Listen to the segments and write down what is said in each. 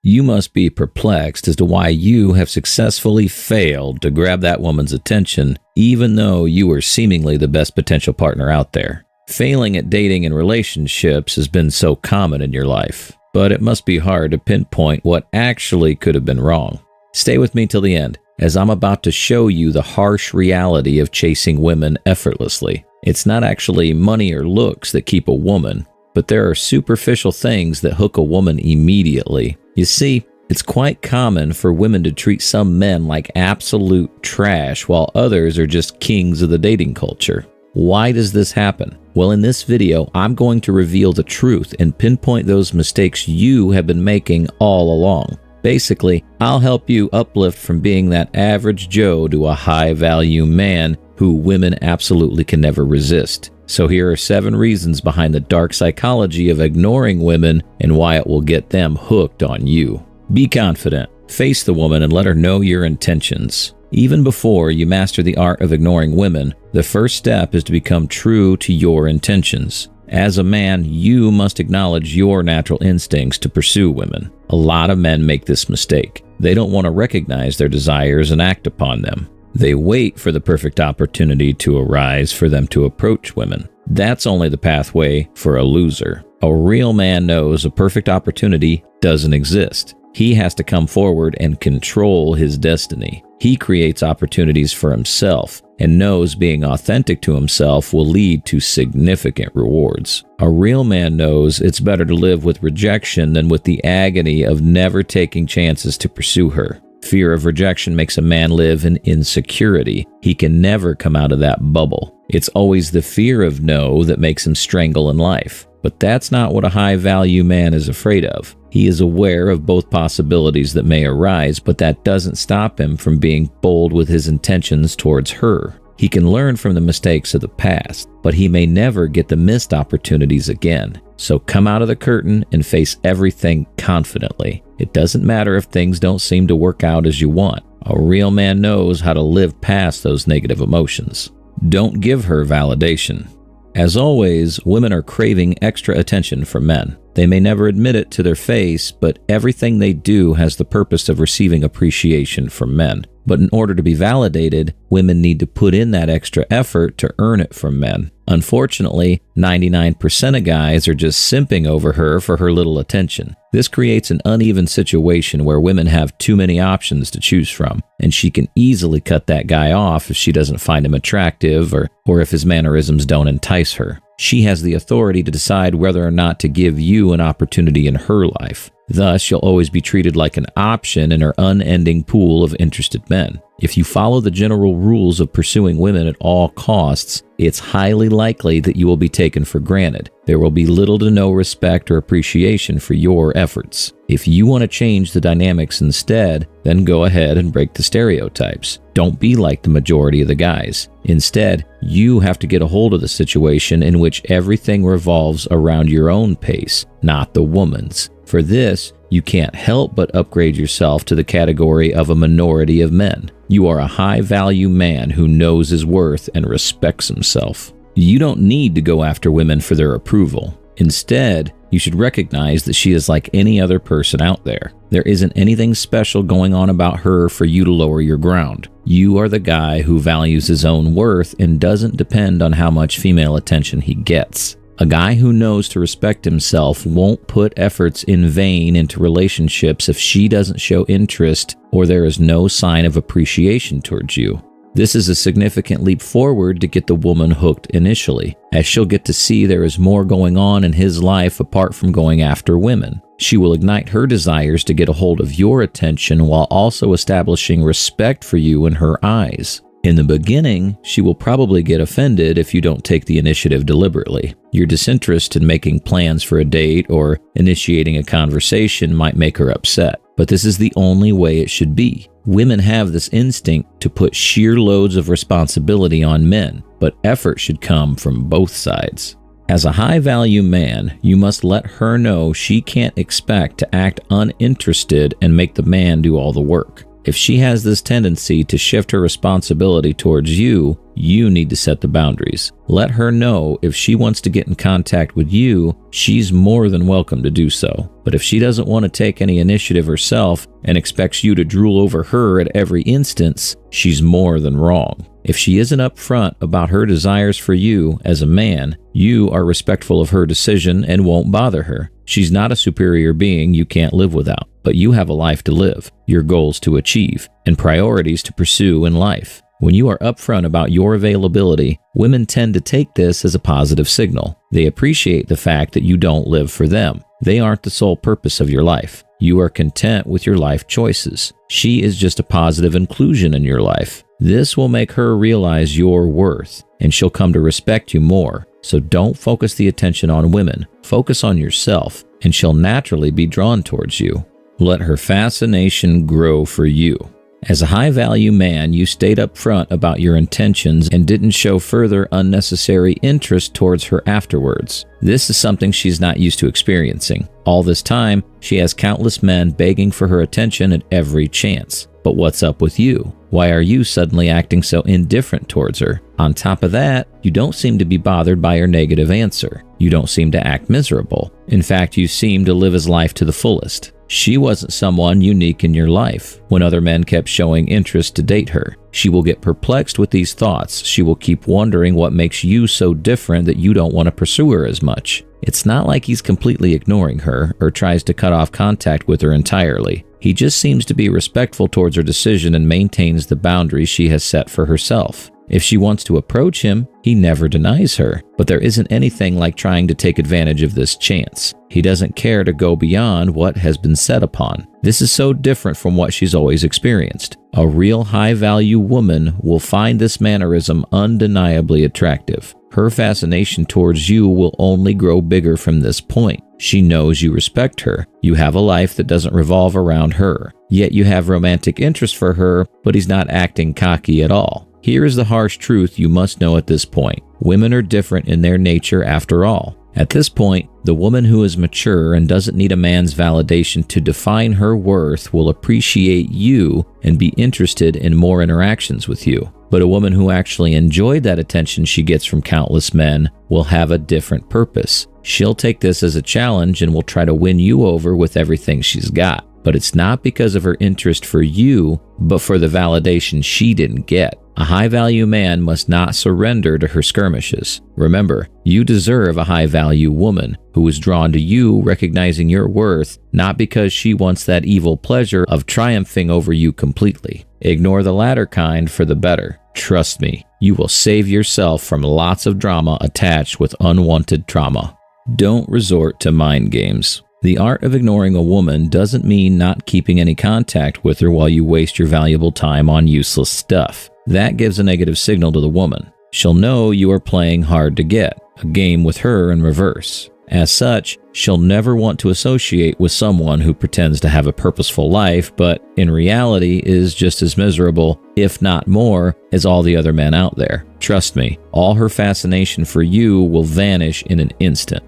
You must be perplexed as to why you have successfully failed to grab that woman's attention, even though you are seemingly the best potential partner out there. Failing at dating and relationships has been so common in your life, but it must be hard to pinpoint what actually could have been wrong. Stay with me till the end, as I'm about to show you the harsh reality of chasing women effortlessly. It's not actually money or looks that keep a woman, but there are superficial things that hook a woman immediately. You see, it's quite common for women to treat some men like absolute trash while others are just kings of the dating culture. Why does this happen? Well, in this video, I'm going to reveal the truth and pinpoint those mistakes you have been making all along. Basically, I'll help you uplift from being that average Joe to a high-value man who women absolutely can never resist. So here are 7 reasons behind the dark psychology of ignoring women and why it will get them hooked on you. Be confident. Face the woman and let her know your intentions. Even before you master the art of ignoring women, the first step is to become true to your intentions. As a man, you must acknowledge your natural instincts to pursue women. A lot of men make this mistake. They don't want to recognize their desires and act upon them. They wait for the perfect opportunity to arise for them to approach women. That's only the pathway for a loser. A real man knows a perfect opportunity doesn't exist. He has to come forward and control his destiny. He creates opportunities for himself and knows being authentic to himself will lead to significant rewards. A real man knows it's better to live with rejection than with the agony of never taking chances to pursue her. Fear of rejection makes a man live in insecurity. He can never come out of that bubble. It's always the fear of no that makes him strangle in life. But that's not what a high-value man is afraid of. He is aware of both possibilities that may arise, but that doesn't stop him from being bold with his intentions towards her. He can learn from the mistakes of the past, but he may never get the missed opportunities again. So come out of the curtain and face everything confidently. It doesn't matter if things don't seem to work out as you want. A real man knows how to live past those negative emotions. Don't give her validation. As always, women are craving extra attention from men. They may never admit it to their face, but everything they do has the purpose of receiving appreciation from men. But in order to be validated, women need to put in that extra effort to earn it from men. Unfortunately, 99% of guys are just simping over her for her little attention. This creates an uneven situation where women have too many options to choose from, and she can easily cut that guy off if she doesn't find him attractive or if his mannerisms don't entice her. She has the authority to decide whether or not to give you an opportunity in her life. Thus, you'll always be treated like an option in her unending pool of interested men. If you follow the general rules of pursuing women at all costs, it's highly likely that you will be taken for granted. There will be little to no respect or appreciation for your efforts. If you want to change the dynamics instead, then go ahead and break the stereotypes. Don't be like the majority of the guys. Instead, you have to get a hold of the situation in which everything revolves around your own pace, not the woman's. For this, you can't help but upgrade yourself to the category of a minority of men. You are a high-value man who knows his worth and respects himself. You don't need to go after women for their approval. Instead, you should recognize that she is like any other person out there. There isn't anything special going on about her for you to lower your ground. You are the guy who values his own worth and doesn't depend on how much female attention he gets. A guy who knows to respect himself won't put efforts in vain into relationships if she doesn't show interest or there is no sign of appreciation towards you. This is a significant leap forward to get the woman hooked initially, as she'll get to see there is more going on in his life apart from going after women. She will ignite her desires to get a hold of your attention while also establishing respect for you in her eyes. In the beginning, she will probably get offended if you don't take the initiative deliberately. Your disinterest in making plans for a date or initiating a conversation might make her upset, but this is the only way it should be. Women have this instinct to put sheer loads of responsibility on men, but effort should come from both sides. As a high-value man, you must let her know she can't expect to act uninterested and make the man do all the work. If she has this tendency to shift her responsibility towards you, You need to set the boundaries. Let her know if she wants to get in contact with you, she's more than welcome to do so. But if she doesn't want to take any initiative herself and expects you to drool over her at every instance, she's more than wrong. If she isn't upfront about her desires for you as a man, you are respectful of her decision and won't bother her. She's not a superior being you can't live without, but you have a life to live, your goals to achieve, and priorities to pursue in life. When you are upfront about your availability, women tend to take this as a positive signal. They appreciate the fact that you don't live for them. They aren't the sole purpose of your life. You are content with your life choices. She is just a positive inclusion in your life. This will make her realize your worth, and she'll come to respect you more. So don't focus the attention on women. Focus on yourself, and she'll naturally be drawn towards you. Let her fascination grow for you. As a high-value man, you stayed up front about your intentions and didn't show further unnecessary interest towards her afterwards. This is something she's not used to experiencing. All this time, she has countless men begging for her attention at every chance. But what's up with you? Why are you suddenly acting so indifferent towards her? On top of that, you don't seem to be bothered by her negative answer. You don't seem to act miserable. In fact, you seem to live his life to the fullest. She wasn't someone unique in your life. When other men kept showing interest to date her, she will get perplexed with these thoughts. She will keep wondering what makes you so different that you don't want to pursue her as much. It's not like he's completely ignoring her or tries to cut off contact with her entirely. He just seems to be respectful towards her decision and maintains the boundaries she has set for herself. If she wants to approach him, he never denies her, but there isn't anything like trying to take advantage of this chance. He doesn't care to go beyond what has been set upon. This is so different from what she's always experienced. A real high-value woman will find this mannerism undeniably attractive. Her fascination towards you will only grow bigger from this point. She knows you respect her. You have a life that doesn't revolve around her. Yet you have romantic interest for her, but he's not acting cocky at all. Here is the harsh truth you must know at this point. Women are different in their nature after all. At this point, the woman who is mature and doesn't need a man's validation to define her worth will appreciate you and be interested in more interactions with you. But a woman who actually enjoyed that attention she gets from countless men will have a different purpose. She'll take this as a challenge and will try to win you over with everything she's got. But it's not because of her interest for you, but for the validation she didn't get. A high-value man must not surrender to her skirmishes. Remember, you deserve a high-value woman who is drawn to you, recognizing your worth, not because she wants that evil pleasure of triumphing over you completely. Ignore the latter kind for the better. Trust me, you will save yourself from lots of drama attached with unwanted trauma. Don't resort to mind games. The art of ignoring a woman doesn't mean not keeping any contact with her while you waste your valuable time on useless stuff. That gives a negative signal to the woman. She'll know you are playing hard to get, a game with her in reverse. As such, she'll never want to associate with someone who pretends to have a purposeful life, but in reality is just as miserable, if not more, as all the other men out there. Trust me, all her fascination for you will vanish in an instant.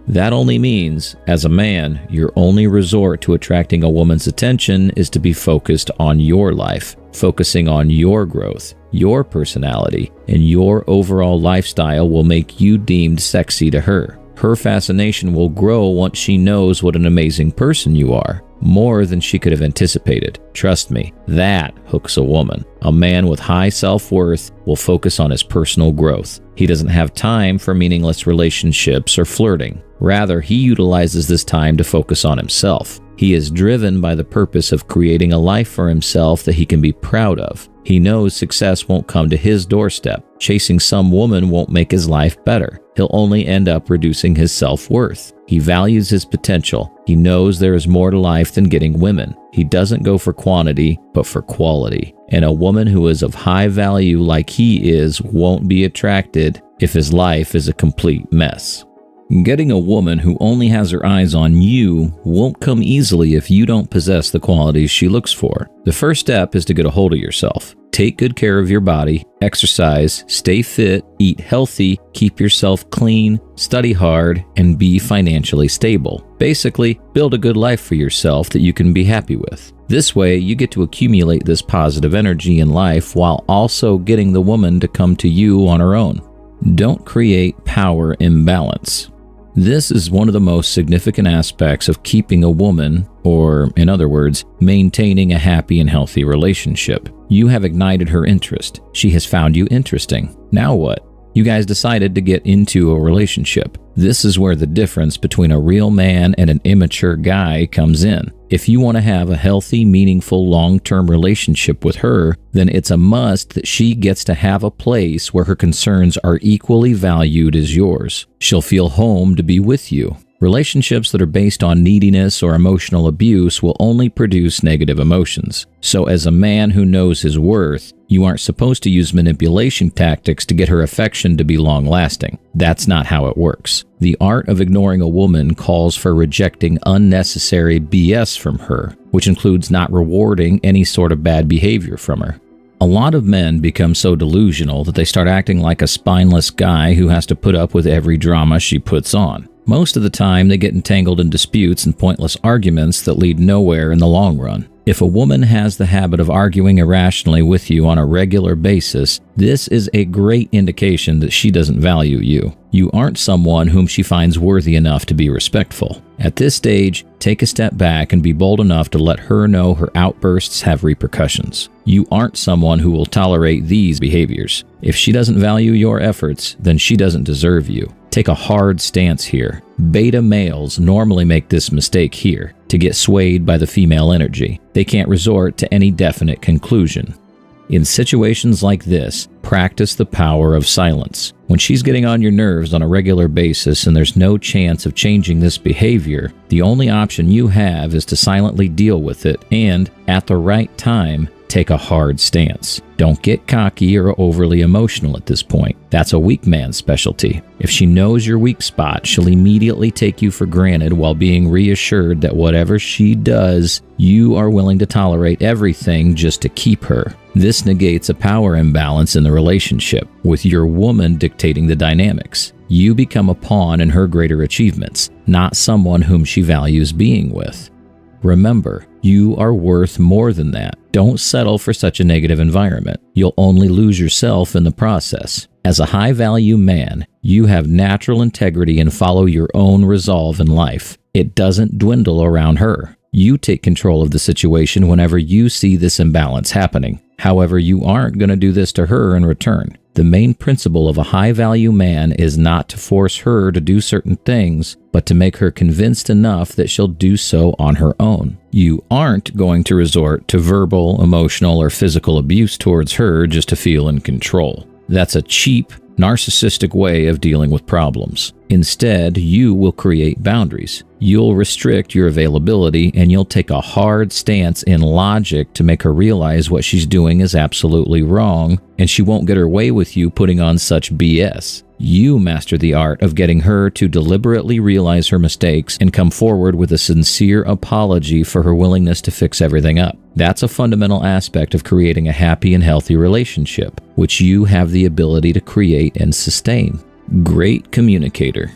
That only means, as a man, your only resort to attracting a woman's attention is to be focused on your life, focusing on your growth, your personality, and your overall lifestyle will make you deemed sexy to her. Her fascination will grow once she knows what an amazing person you are, more than she could have anticipated. Trust me, that hooks a woman. A man with high self-worth will focus on his personal growth. He doesn't have time for meaningless relationships or flirting. Rather, he utilizes this time to focus on himself. He is driven by the purpose of creating a life for himself that he can be proud of. He knows success won't come to his doorstep. Chasing some woman won't make his life better. He'll only end up reducing his self-worth. He values his potential. He knows there is more to life than getting women. He doesn't go for quantity, but for quality. And a woman who is of high value like he is won't be attracted if his life is a complete mess. Getting a woman who only has her eyes on you won't come easily if you don't possess the qualities she looks for. The first step is to get a hold of yourself. Take good care of your body, exercise, stay fit, eat healthy, keep yourself clean, study hard, and be financially stable. Basically, build a good life for yourself that you can be happy with. This way, you get to accumulate this positive energy in life while also getting the woman to come to you on her own. Don't create power imbalance. This is one of the most significant aspects of keeping a woman, or in other words, maintaining a happy and healthy relationship. You have ignited her interest. She has found you interesting. Now what? You guys decided to get into a relationship. This is where the difference between a real man and an immature guy comes in. If you want to have a healthy, meaningful, long-term relationship with her, then it's a must that she gets to have a place where her concerns are equally valued as yours. She'll feel home to be with you. Relationships that are based on neediness or emotional abuse will only produce negative emotions. So as a man who knows his worth, you aren't supposed to use manipulation tactics to get her affection to be long-lasting. That's not how it works. The art of ignoring a woman calls for rejecting unnecessary BS from her, which includes not rewarding any sort of bad behavior from her. A lot of men become so delusional that they start acting like a spineless guy who has to put up with every drama she puts on. Most of the time, they get entangled in disputes and pointless arguments that lead nowhere in the long run. If a woman has the habit of arguing irrationally with you on a regular basis, this is a great indication that she doesn't value you. You aren't someone whom she finds worthy enough to be respectful. At this stage, take a step back and be bold enough to let her know her outbursts have repercussions. You aren't someone who will tolerate these behaviors. If she doesn't value your efforts, then she doesn't deserve you. Take a hard stance here. Beta males normally make this mistake here, to get swayed by the female energy. They can't resort to any definite conclusion. In situations like this, practice the power of silence. When she's getting on your nerves on a regular basis and there's no chance of changing this behavior, the only option you have is to silently deal with it and, at the right time, take a hard stance. Don't get cocky or overly emotional at this point. That's a weak man's specialty. If she knows your weak spot, she'll immediately take you for granted while being reassured that whatever she does, you are willing to tolerate everything just to keep her. This negates a power imbalance in the relationship, with your woman dictating the dynamics. You become a pawn in her greater achievements, not someone whom she values being with. Remember, you are worth more than that. Don't settle for such a negative environment. You'll only lose yourself in the process. As a high-value man, you have natural integrity and follow your own resolve in life. It doesn't dwindle around her. You take control of the situation whenever you see this imbalance happening. However, you aren't going to do this to her in return. The main principle of a high-value man is not to force her to do certain things, but to make her convinced enough that she'll do so on her own. You aren't going to resort to verbal, emotional, or physical abuse towards her just to feel in control. That's a cheap, narcissistic way of dealing with problems. Instead, you will create boundaries. You'll restrict your availability, and you'll take a hard stance in logic to make her realize what she's doing is absolutely wrong, and she won't get her way with you putting on such BS. You master the art of getting her to deliberately realize her mistakes and come forward with a sincere apology for her willingness to fix everything up. That's a fundamental aspect of creating a happy and healthy relationship, which you have the ability to create and sustain. Great communicator.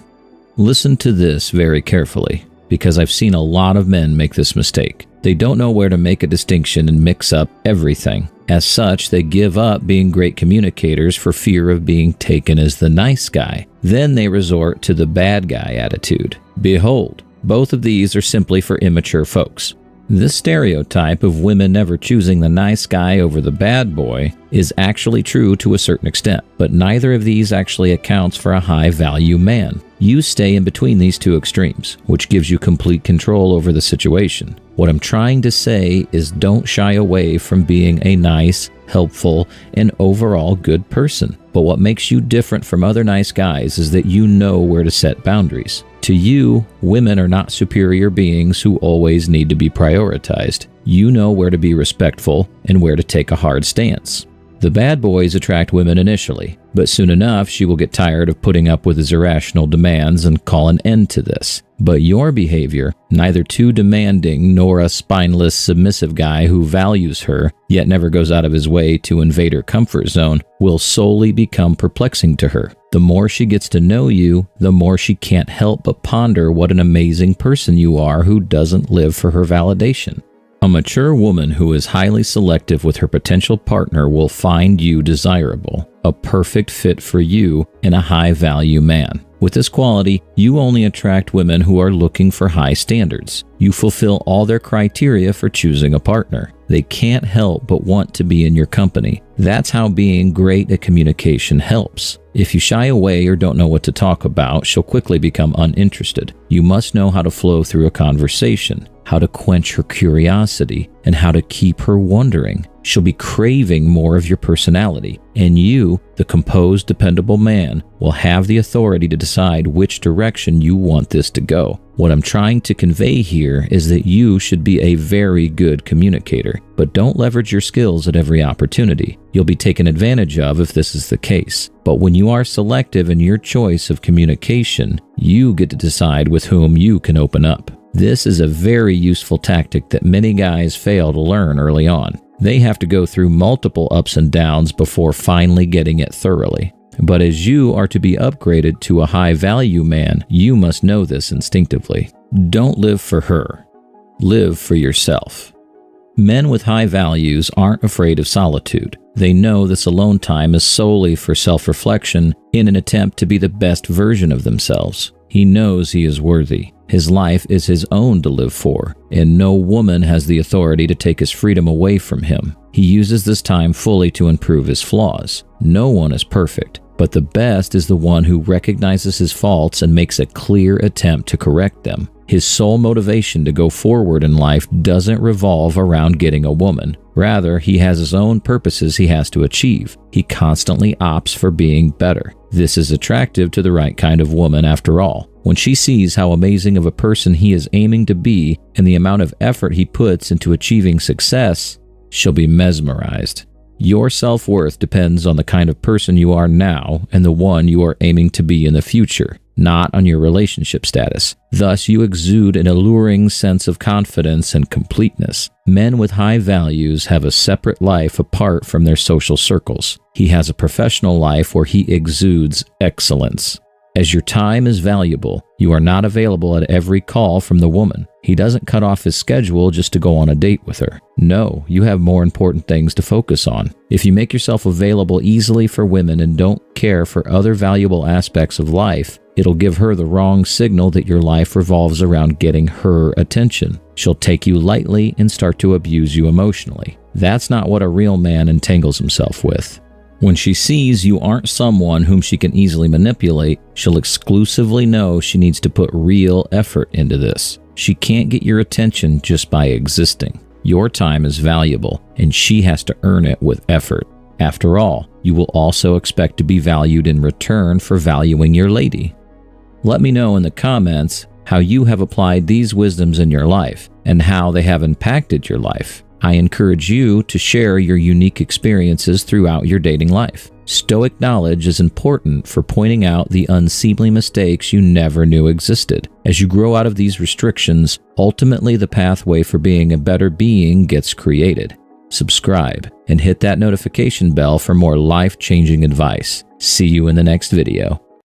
Listen to this very carefully, because I've seen a lot of men make this mistake. They don't know where to make a distinction and mix up everything. As such, they give up being great communicators for fear of being taken as the nice guy. Then they resort to the bad guy attitude. Behold, both of these are simply for immature folks. This stereotype of women never choosing the nice guy over the bad boy is actually true to a certain extent, but neither of these actually accounts for a high-value man. You stay in between these two extremes, which gives you complete control over the situation. What I'm trying to say is don't shy away from being a nice, helpful, and overall good person. But what makes you different from other nice guys is that you know where to set boundaries. To you, women are not superior beings who always need to be prioritized. You know where to be respectful and where to take a hard stance. The bad boys attract women initially, but soon enough she will get tired of putting up with his irrational demands and call an end to this. But your behavior, neither too demanding nor a spineless, submissive guy who values her, yet never goes out of his way to invade her comfort zone, will solely become perplexing to her. The more she gets to know you, the more she can't help but ponder what an amazing person you are who doesn't live for her validation. A mature woman who is highly selective with her potential partner will find you desirable, a perfect fit for you, and a high-value man. With this quality, you only attract women who are looking for high standards. You fulfill all their criteria for choosing a partner. They can't help but want to be in your company. That's how being great at communication helps. If you shy away or don't know what to talk about, she'll quickly become uninterested. You must know how to flow through a conversation, how to quench her curiosity, and how to keep her wondering. She'll be craving more of your personality, and you, the composed, dependable man, will have the authority to decide which direction you want this to go. What I'm trying to convey here is that you should be a very good communicator, but don't leverage your skills at every opportunity. You'll be taken advantage of if this is the case. But when you are selective in your choice of communication, you get to decide with whom you can open up. This is a very useful tactic that many guys fail to learn early on. They have to go through multiple ups and downs before finally getting it thoroughly. But as you are to be upgraded to a high-value man, you must know this instinctively. Don't live for her. Live for yourself. Men with high values aren't afraid of solitude. They know this alone time is solely for self-reflection in an attempt to be the best version of themselves. He knows he is worthy. His life is his own to live for, and no woman has the authority to take his freedom away from him. He uses this time fully to improve his flaws. No one is perfect, but the best is the one who recognizes his faults and makes a clear attempt to correct them. His sole motivation to go forward in life doesn't revolve around getting a woman. Rather, he has his own purposes he has to achieve. He constantly opts for being better. This is attractive to the right kind of woman after all. When she sees how amazing of a person he is aiming to be and the amount of effort he puts into achieving success, she'll be mesmerized. Your self-worth depends on the kind of person you are now and the one you are aiming to be in the future, not on your relationship status. Thus, you exude an alluring sense of confidence and completeness. Men with high values have a separate life apart from their social circles. He has a professional life where he exudes excellence. As your time is valuable, you are not available at every call from the woman. He doesn't cut off his schedule just to go on a date with her. No, you have more important things to focus on. If you make yourself available easily for women and don't care for other valuable aspects of life, it'll give her the wrong signal that your life revolves around getting her attention. She'll take you lightly and start to abuse you emotionally. That's not what a real man entangles himself with. When she sees you aren't someone whom she can easily manipulate, she'll exclusively know she needs to put real effort into this. She can't get your attention just by existing. Your time is valuable, and she has to earn it with effort. After all, you will also expect to be valued in return for valuing your lady. Let me know in the comments how you have applied these wisdoms in your life and how they have impacted your life. I encourage you to share your unique experiences throughout your dating life. Stoic knowledge is important for pointing out the unseemly mistakes you never knew existed. As you grow out of these restrictions, ultimately the pathway for being a better being gets created. Subscribe and hit that notification bell for more life-changing advice. See you in the next video.